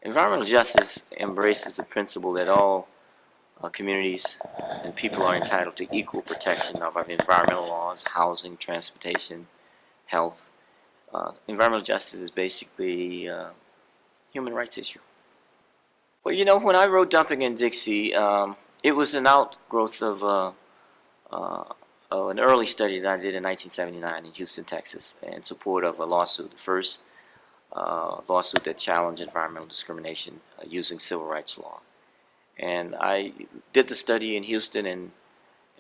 Environmental justice embraces the principle that all communities and people are entitled to equal protection of our environmental laws, housing, transportation, health. Environmental justice is basically a human rights issue. Well, you know, when I wrote Dumping in Dixie, it was an outgrowth of an early study that I did in 1979 in Houston, Texas, in support of a lawsuit, the first lawsuit that challenged environmental discrimination using civil rights law. And I did the study in Houston, and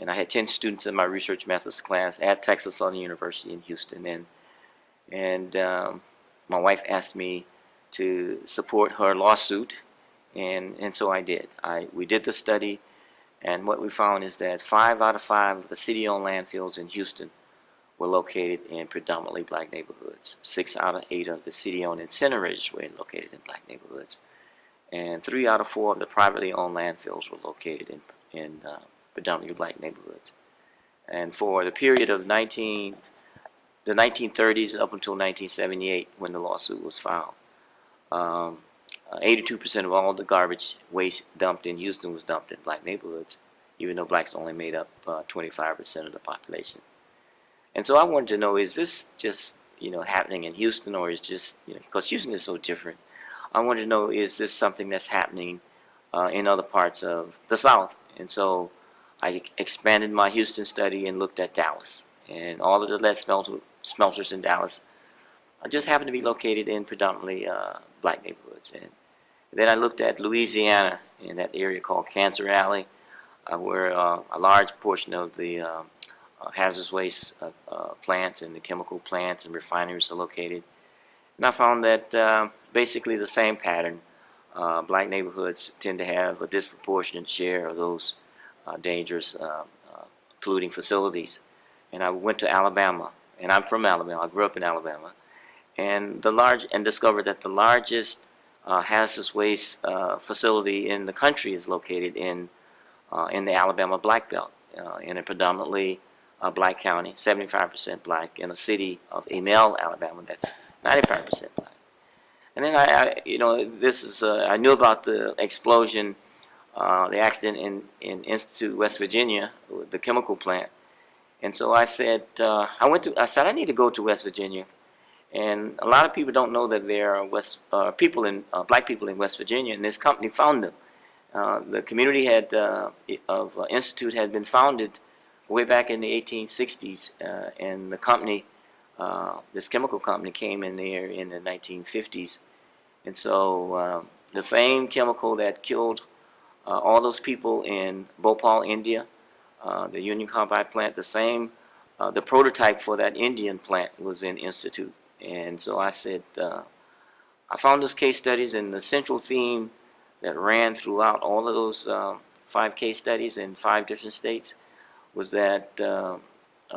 I had 10 students in my research methods class at Texas Southern University in Houston. And my wife asked me to support her lawsuit, and so I did. We did the study, and what we found is that 5 out of 5 of the city-owned landfills in Houston were located in predominantly black neighborhoods. 6 out of 8 of the city-owned incinerators were located in black neighborhoods. And 3 out of 4 of the privately owned landfills were located in predominantly black neighborhoods. And for the period of the 1930s up until 1978, when the lawsuit was filed, 82% of all the garbage waste dumped in Houston was dumped in black neighborhoods, even though blacks only made up 25% of the population. And so I wanted to know, is this just happening in Houston, or is just because Houston is so different? I wanted to know, is this something that's happening in other parts of the South? And so I expanded my Houston study and looked at Dallas, and all of the lead smelters in Dallas just happen to be located in predominantly black neighborhoods. And then I looked at Louisiana in that area called Cancer Alley, where a large portion of the hazardous waste plants and the chemical plants and refineries are located. And I found that basically the same pattern. Black neighborhoods tend to have a disproportionate share of those dangerous polluting facilities. And I went to Alabama, and I'm from Alabama. I grew up in Alabama, and discovered that the largest hazardous waste facility in the country is located in the Alabama Black Belt, in a predominantly black county, 75% black, in a city of Enel, Alabama, that's 95% black. And then I knew about the explosion, the accident in Institute, West Virginia, the chemical plant. And so I said, I said I need to go to West Virginia. And a lot of people don't know that there are black people in West Virginia, and this company found them. The community of Institute had been founded way back in the 1860s, and the company, this chemical company, came in there in the 1950s. And so the same chemical that killed all those people in Bhopal, India, the Union Carbide plant, the prototype for that Indian plant was in Institute. And so I said, I found those case studies, and the central theme that ran throughout all of those 5 case studies in 5 different states was that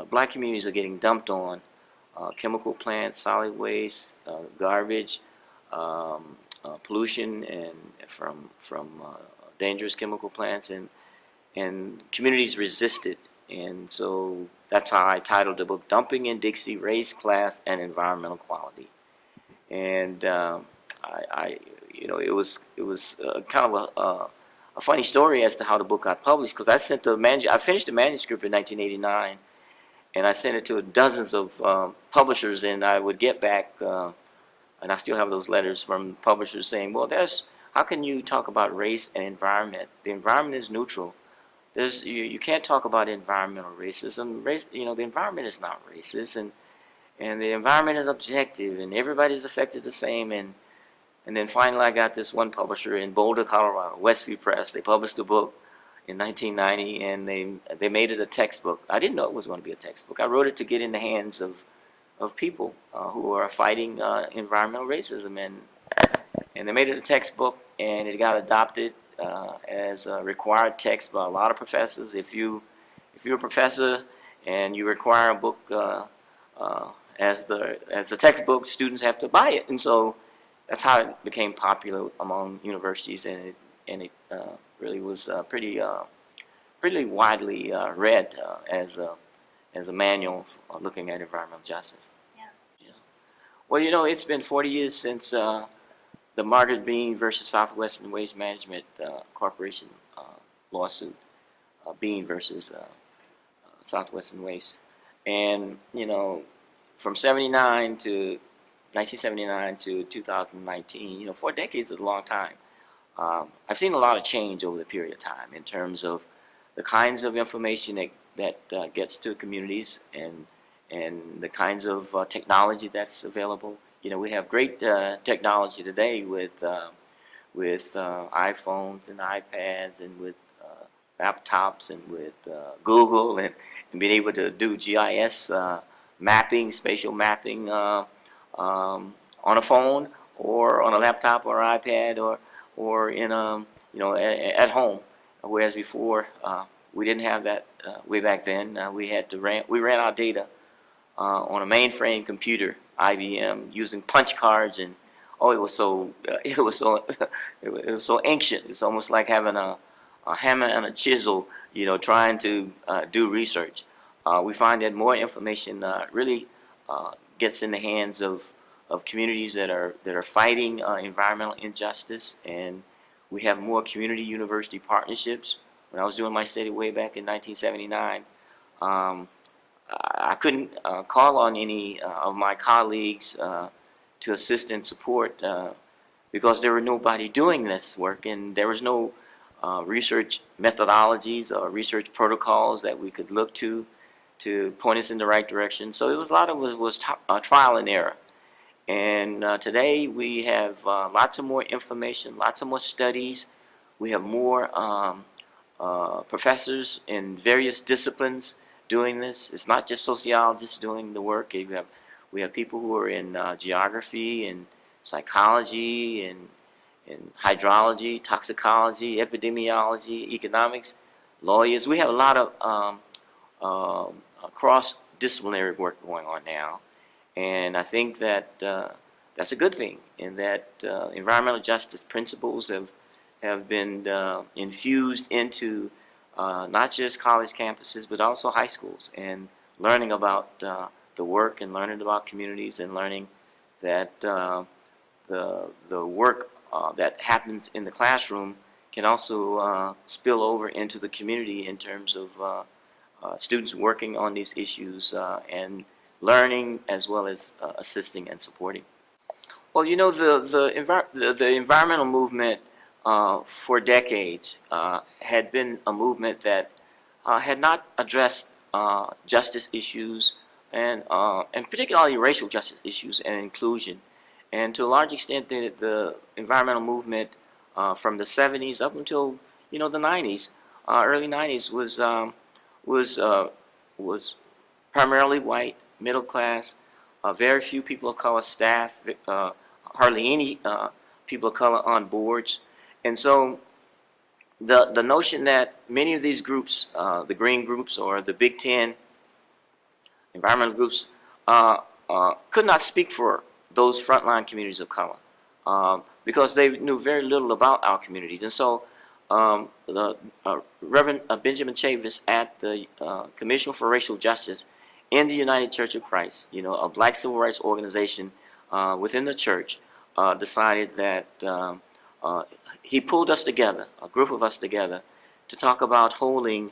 black communities are getting dumped on chemical plants, solid waste, garbage, pollution, and from dangerous chemical plants, and communities resist it. And so that's how I titled the book, Dumping in Dixie: Race, Class, and Environmental Quality. And it was kind of a funny story as to how the book got published, because I finished the manuscript in 1989, and I sent it to dozens of publishers, and I would get back, and I still have those letters from publishers saying, well, how can you talk about race and environment? The environment is neutral. You can't talk about environmental racism. The environment is not racist, and the environment is objective, and everybody's affected the same. And then finally, I got this one publisher in Boulder, Colorado, Westview Press. They published a book in 1990, and they made it a textbook. I didn't know it was going to be a textbook. I wrote it to get in the hands of people who are fighting environmental racism, and they made it a textbook, and it got adopted as a required text by a lot of professors. If you're a professor and you require a book as a textbook, students have to buy it, and so that's how it became popular among universities, and it really was pretty widely read as a manual for looking at environmental justice. Yeah. Yeah. Well, it's been 40 years since the Margaret Bean versus Southwestern Waste Management Corporation lawsuit, Bean versus Southwestern Waste. And, you know, from 1979 to 2019, you know, 4 decades is a long time. I've seen a lot of change over the period of time in terms of the kinds of information that gets to communities, and the kinds of technology that's available. You know, we have great technology today with iPhones and iPads and with laptops and with Google, and being able to do GIS mapping, spatial mapping on a phone or on a laptop or iPad or in a, you know, at home. Whereas before we didn't have that way back then. We ran our data on a mainframe computer, IBM, using punch cards, and oh, it was so it was so ancient. It's almost like having a hammer and a chisel, you know, trying to do research. We find that more information really gets in the hands of communities that are fighting environmental injustice, and we have more community university partnerships. When I was doing my study way back in 1979, I couldn't call on any of my colleagues to assist and support because there were nobody doing this work, and there was no research methodologies or research protocols that we could look to point us in the right direction. So it was a lot of it was trial and error. And today we have lots of more information, lots of more studies. We have more professors in various disciplines doing this. It's not just sociologists doing the work. We have people who are in geography and psychology and hydrology, toxicology, epidemiology, economics, lawyers. We have a lot of cross-disciplinary work going on now, and I think that that's a good thing, in that environmental justice principles have been infused into not just college campuses but also high schools, and learning about the work and learning about communities and learning that the work that happens in the classroom can also spill over into the community in terms of students working on these issues and learning as well as assisting and supporting. Well, you know, the environmental movement for decades had been a movement that had not addressed justice issues and particularly racial justice issues and inclusion. And to a large extent, the environmental movement from the 70s up until, you know, the 90s, early 90s, was primarily white, middle class, very few people of color staff, hardly any people of color on boards. And so the notion that many of these groups, the green groups or the Big Ten environmental groups, could not speak for those frontline communities of color because they knew very little about our communities. And so the Reverend Benjamin Chavis at the Commission for Racial Justice in the United Church of Christ, you know, a black civil rights organization within the church, decided that he pulled us together, a group of us together, to talk about holding,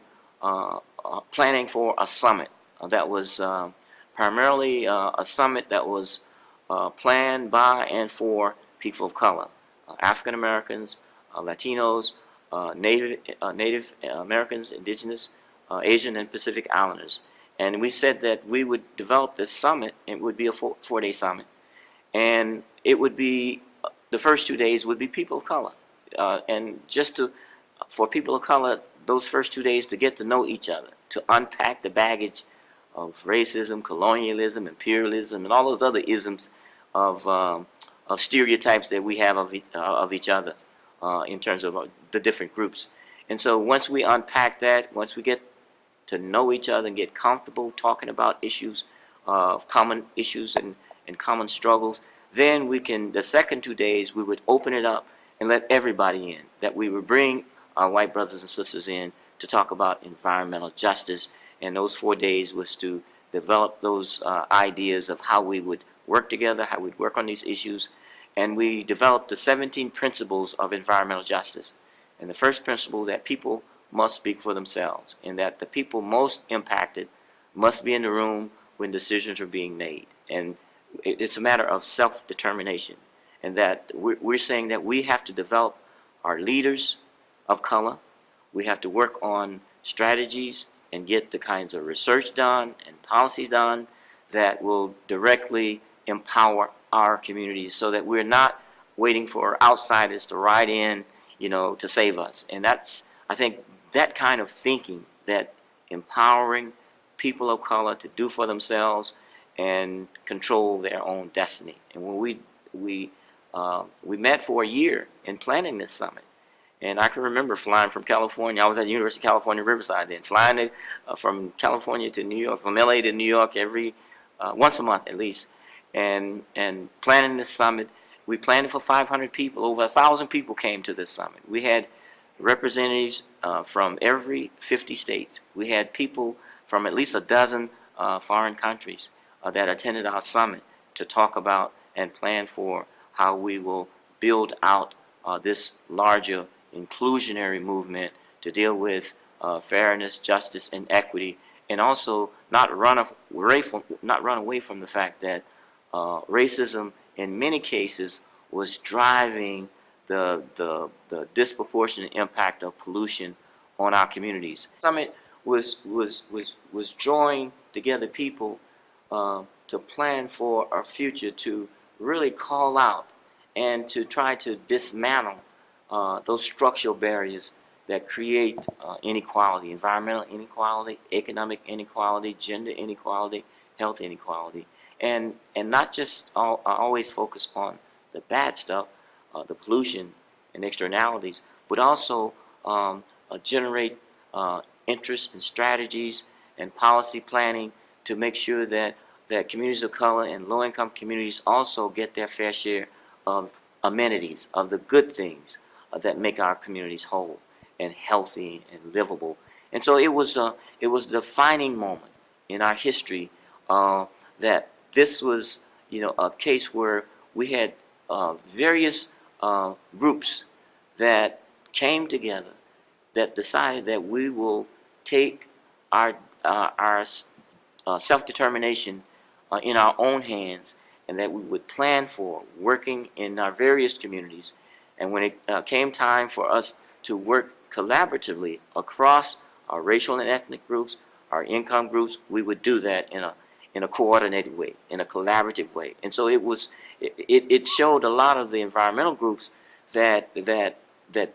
planning for a summit that was primarily a summit that was planned by and for people of color, African Americans, Latinos, Native Americans, Indigenous, Asian, and Pacific Islanders. And we said that we would develop this summit. It would be a four-day summit, and it would be the first 2 days would be people of color, and just for people of color, those first 2 days to get to know each other, to unpack the baggage of racism, colonialism, imperialism, and all those other isms of stereotypes that we have of each other in terms of the different groups. And so once we unpack that, once we get to know each other and get comfortable talking about issues, common issues and common struggles, then we can, the second 2 days, we would open it up and let everybody in, that we would bring our white brothers and sisters in to talk about environmental justice. And those 4 days was to develop those ideas of how we would work together, how we'd work on these issues, and we developed the 17 principles of environmental justice. And the first principle, that people must speak for themselves, and that the people most impacted must be in the room when decisions are being made. And it's a matter of self-determination, and that we're saying that we have to develop our leaders of color. We have to work on strategies and get the kinds of research done and policies done that will directly empower our communities, so that we're not waiting for outsiders to ride in, to save us. And that's, I think, that kind of thinking, that empowering people of color to do for themselves and control their own destiny. And when we met for a year in planning this summit, and I can remember flying from California. I was at the University of California, Riverside then, flying from California to New York, from LA to New York every once a month at least, and planning this summit. We planned it for 500 people. Over 1,000 people came to this summit. We had representatives from every 50 states. We had people from at least a dozen foreign countries that attended our summit to talk about and plan for how we will build out this larger inclusionary movement to deal with fairness, justice, and equity, and also not run away from the fact that racism in many cases was driving the disproportionate impact of pollution on our communities. The summit was drawing together people to plan for our future, to really call out and to try to dismantle those structural barriers that create inequality, environmental inequality, economic inequality, gender inequality, health inequality, and not just always focus on the bad stuff, the pollution and externalities, but also generate interest and strategies and policy planning to make sure that communities of color and low-income communities also get their fair share of amenities, of the good things that make our communities whole and healthy and livable. And so it was a defining moment in our history that this was, a case where we had various groups that came together that decided that we will take our self-determination in our own hands, and that we would plan for working in our various communities. And when it came time for us to work collaboratively across our racial and ethnic groups, our income groups, we would do that in a coordinated way, in a collaborative way. And so it showed a lot of the environmental groups that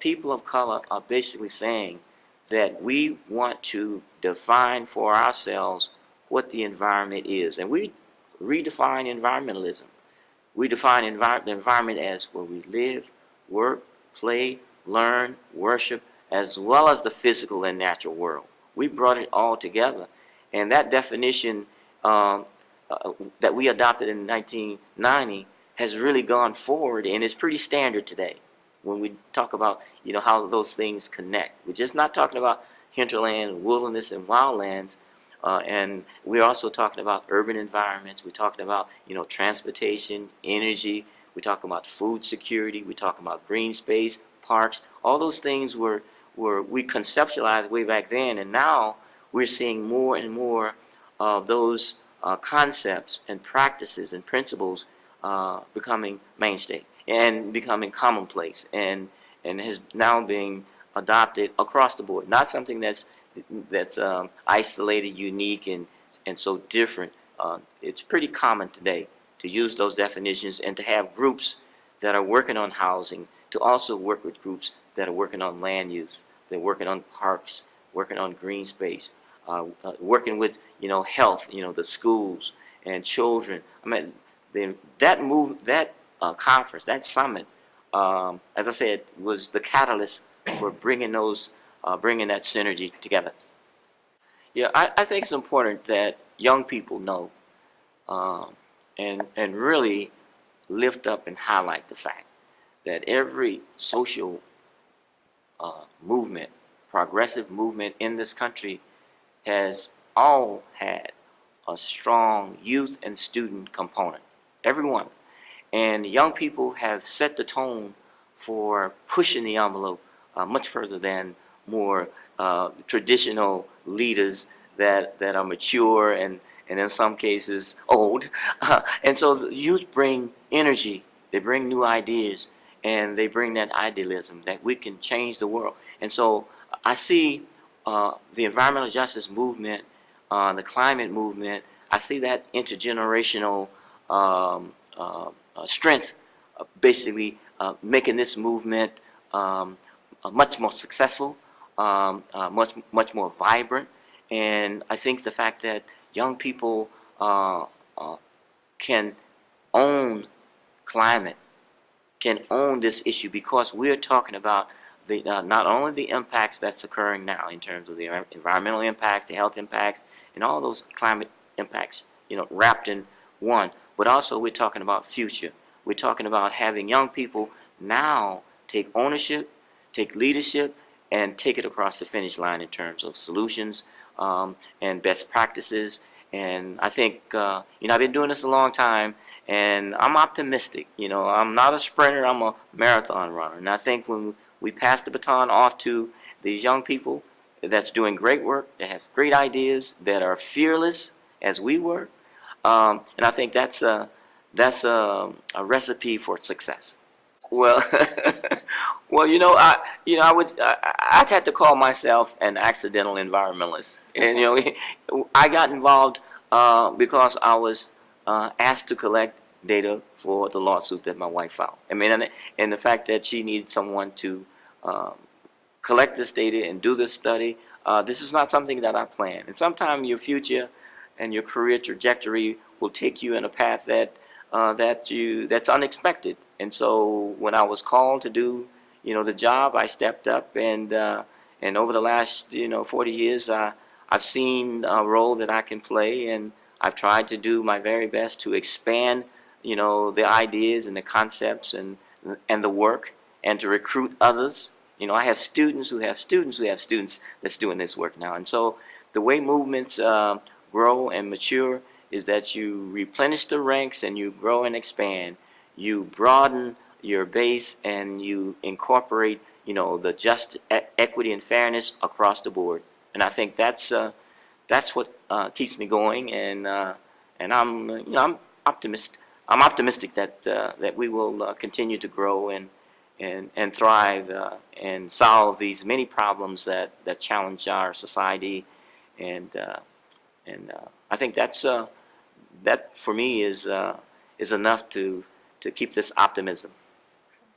people of color are basically saying that we want to define for ourselves what the environment is. And we redefine environmentalism. We define the environment as where we live, work, play, learn, worship, as well as the physical and natural world. We brought it all together. And that definition that we adopted in 1990 has really gone forward, and it's pretty standard today when we talk about how those things connect. We're just not talking about hinterland, wilderness, and wildlands, and we're also talking about urban environments. We're talking about transportation, energy. We're talking about food security. We're talking about green space, parks. All those things were we conceptualized way back then, and now we're seeing more and more of those concepts and practices and principles becoming mainstay and becoming commonplace, and has now being adopted across the board. Not something that's isolated, unique, and so different. It's pretty common today to use those definitions and to have groups that are working on housing to also work with groups that are working on land use. They're working on parks, working on green space, working with health, the schools and children. I mean, that conference, that summit, as I said, was the catalyst for bringing that synergy together. Yeah, I think it's important that young people know and really lift up and highlight the fact that every social movement, progressive movement in this country has all had a strong youth and student component. Everyone. And young people have set the tone for pushing the envelope much further than more traditional leaders that are mature and in some cases old. And so the youth bring energy, they bring new ideas, and they bring that idealism that we can change the world. And so I see the environmental justice movement, the climate movement, I see that intergenerational strength basically making this movement much more successful, much more vibrant. And I think the fact that young people can own climate, can own this issue, because we're talking about the not only the impacts that's occurring now in terms of the environmental impacts, the health impacts, and all those climate impacts, wrapped in one, but also we're talking about future. We're talking about having young people now take ownership, take leadership, and take it across the finish line in terms of solutions and best practices. And I think, I've been doing this a long time, and I'm optimistic. I'm not a sprinter, I'm a marathon runner. And I think when we pass the baton off to these young people that's doing great work, that have great ideas, that are fearless as we were, and I think that's a recipe for success. Well, well, I'd have to call myself an accidental environmentalist, and I got involved because I was asked to collect data for the lawsuit that my wife filed. I mean, and the fact that she needed someone to collect this data and do this study. This is not something that I planned, and sometimes your future and your career trajectory will take you in a path that's unexpected. And so when I was called to do the job, I stepped up, and over the last 40 years, I've seen a role that I can play, and I've tried to do my very best to expand the ideas and the concepts and the work, and to recruit others. I have students who have students who have students that's doing this work now. And so the way movements grow and mature is that you replenish the ranks and you grow and expand. You broaden your base and you incorporate, the just equity and fairness across the board. And I think that's what keeps me going. And I'm optimistic. I'm optimistic that we will continue to grow and thrive and solve these many problems that challenge our society. And I think that for me is enough to keep this optimism.